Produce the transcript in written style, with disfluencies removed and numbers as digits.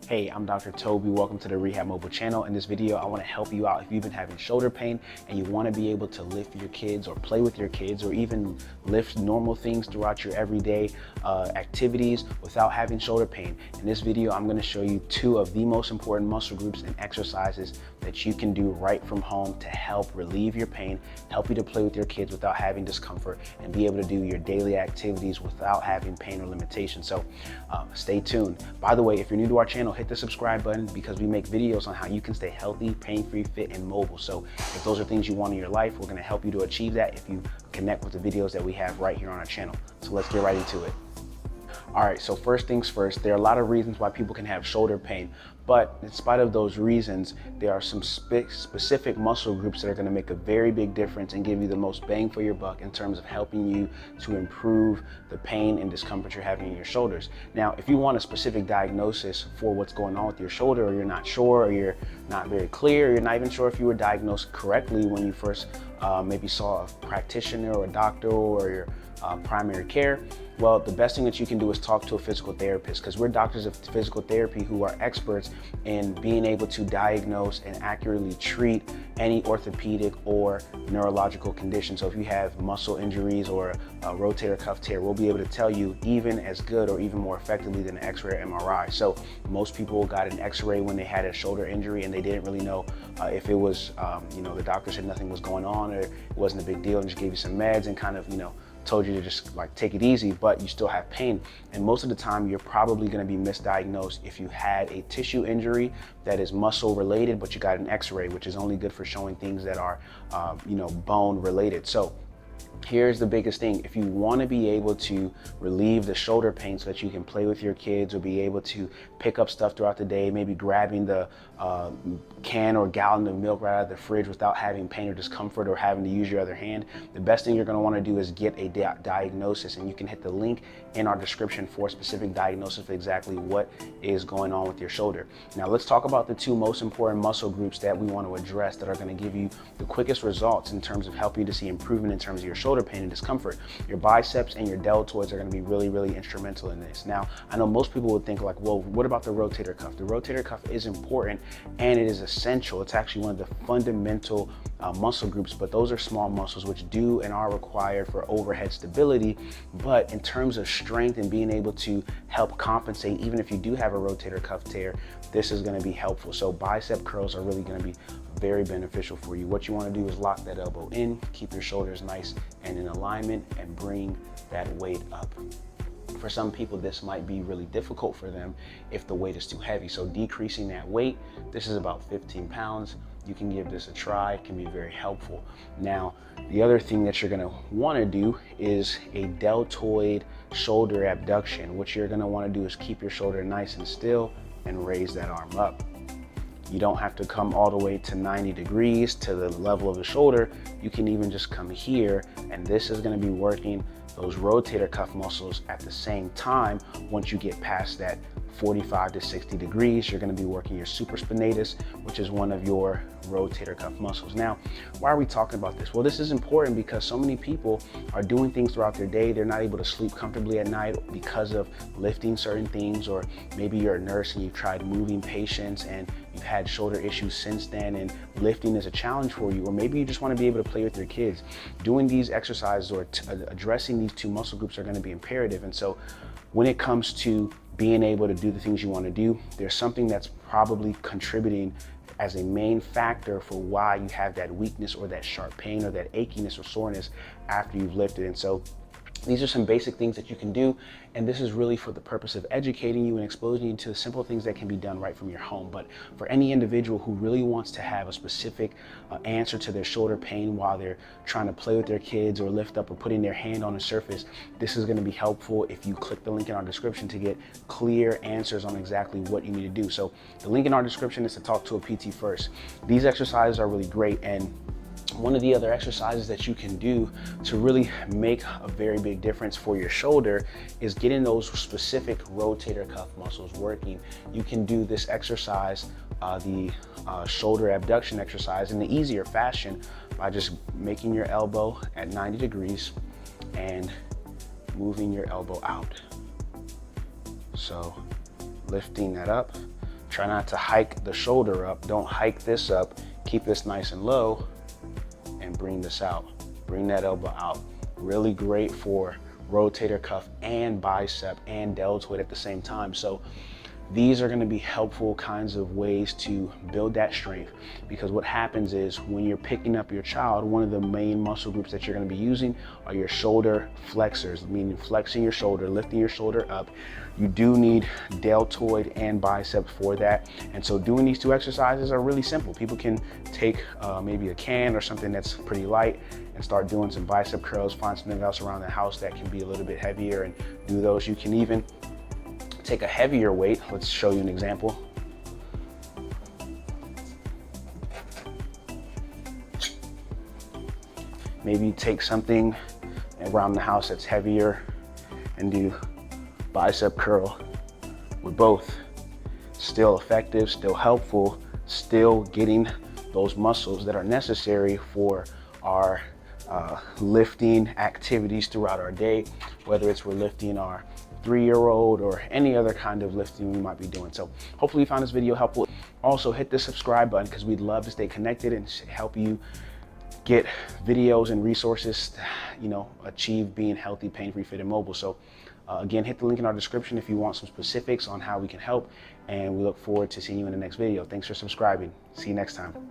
Hey, I'm Dr. Toby. Welcome to the Rehab Mobile channel. In this video, I want to help you out if you've been having shoulder pain and you want to be able to lift your kids or play with your kids or even lift normal things throughout your everyday activities without having shoulder pain. In this video, I'm going to show you two of the most important muscle groups and exercises that you can do right from home to help relieve your pain, help you to play with your kids without having discomfort, and be able to do your daily activities without having pain or limitation. So stay tuned. By the way, if you're new to our channel, hit the subscribe button because we make videos on how you can stay healthy, pain-free, fit, and mobile. So if those are things you want in your life, we're going to help you to achieve that if you connect with the videos that we have right here on our channel. So let's get right into it. All right, so first things first, there are a lot of reasons why people can have shoulder pain, but in spite of those reasons, there are some specific muscle groups that are gonna make a very big difference and give you the most bang for your buck in terms of helping you to improve the pain and discomfort you're having in your shoulders. Now, if you want a specific diagnosis for what's going on with your shoulder, or you're not sure, or you're not very clear, you're not even sure if you were diagnosed correctly when you first maybe saw a practitioner or a doctor or your primary care, well, the best thing that you can do is talk to a physical therapist, because we're doctors of physical therapy who are experts in being able to diagnose and accurately treat any orthopedic or neurological condition. So if you have muscle injuries or a rotator cuff tear, we'll be able to tell you even as good or even more effectively than an X-ray or MRI. So most people got an X-ray when they had a shoulder injury and they didn't really know if it was, the doctor said nothing was going on or it wasn't a big deal and just gave you some meds and kind of, told you to just like take it easy, but you still have pain. And most of the time you're probably going to be misdiagnosed if you had a tissue injury that is muscle related, but you got an X-ray, which is only good for showing things that are, bone related. So here's the biggest thing. If you want to be able to relieve the shoulder pain so that you can play with your kids or be able to pick up stuff throughout the day, maybe grabbing the can or gallon of milk right out of the fridge without having pain or discomfort or having to use your other hand, the best thing you're going to want to do is get a diagnosis, and you can hit the link in our description for a specific diagnosis of exactly what is going on with your shoulder. Now let's talk about the two most important muscle groups that we want to address that are going to give you the quickest results in terms of helping you to see improvement in terms of your shoulder pain and discomfort. Your biceps and your deltoids are going to be really, really instrumental in this. Now, I know most people would think like, well, what about the rotator cuff? The rotator cuff is important and it is essential. It's actually one of the fundamental muscle groups, but those are small muscles which do and are required for overhead stability. But in terms of strength and being able to help compensate, even if you do have a rotator cuff tear, this is going to be helpful. So bicep curls are really going to be very beneficial for you. What you want to do is lock that elbow in, keep your shoulders nice and in alignment, and bring that weight up. For some people, this might be really difficult for them if the weight is too heavy. So decreasing that weight, this is about 15 pounds. You can give this a try. It can be very helpful. Now, the other thing that you're going to want to do is a deltoid shoulder abduction. What you're going to want to do is keep your shoulder nice and still and raise that arm up. You don't have to come all the way to 90 degrees to the level of the shoulder. You can even just come here, and this is going to be working those rotator cuff muscles at the same time. Once you get past that 45 to 60 degrees, you're going to be working your supraspinatus, which is one of your rotator cuff muscles. Now, why are we talking about this? Well, this is important because so many people are doing things throughout their day. They're not able to sleep comfortably at night because of lifting certain things, or maybe you're a nurse and you've tried moving patients and you've had shoulder issues since then, and lifting is a challenge for you, or maybe you just want to be able to play with your kids. Doing these exercises or addressing these two muscle groups are going to be imperative. And so when it comes to being able to do the things you want to do, there's something that's probably contributing as a main factor for why you have that weakness or that sharp pain or that achiness or soreness after you've lifted. And so these are some basic things that you can do, and this is really for the purpose of educating you and exposing you to simple things that can be done right from your home. But for any individual who really wants to have a specific answer to their shoulder pain while they're trying to play with their kids or lift up or putting their hand on a surface, this is going to be helpful if you click the link in our description to get clear answers on exactly what you need to do. So the link in our description is to talk to a PT first. These exercises are really great, and one of the other exercises that you can do to really make a very big difference for your shoulder is getting those specific rotator cuff muscles working. You can do this exercise, the shoulder abduction exercise, in the easier fashion by just making your elbow at 90 degrees and moving your elbow out. So lifting that up Try not to hike the shoulder up. Don't hike this up. Keep this nice and low and bring this out. Bring that elbow out. Really great for rotator cuff and bicep and deltoid at the same time. So these are going to be helpful kinds of ways to build that strength, because what happens is when you're picking up your child, one of the main muscle groups that you're going to be using are your shoulder flexors, meaning flexing your shoulder, lifting your shoulder up. You do need deltoid and bicep for that. And so doing these two exercises are really simple. People can take maybe a can or something that's pretty light and start doing some bicep curls, find something else around the house that can be a little bit heavier and do those. You can even take a heavier weight. Let's show you an example. Maybe take something around the house that's heavier and do bicep curl with both. Still effective, still helpful, still getting those muscles that are necessary for our lifting activities throughout our day, whether it's we're lifting our 3-year-old or any other kind of lifting we might be doing. So hopefully you found this video helpful. Also hit the subscribe button, because we'd love to stay connected and help you get videos and resources to, achieve being healthy, pain-free, fit, and mobile. So again, hit the link in our description if you want some specifics on how we can help, and we look forward to seeing you in the next video. Thanks for subscribing. See you next time.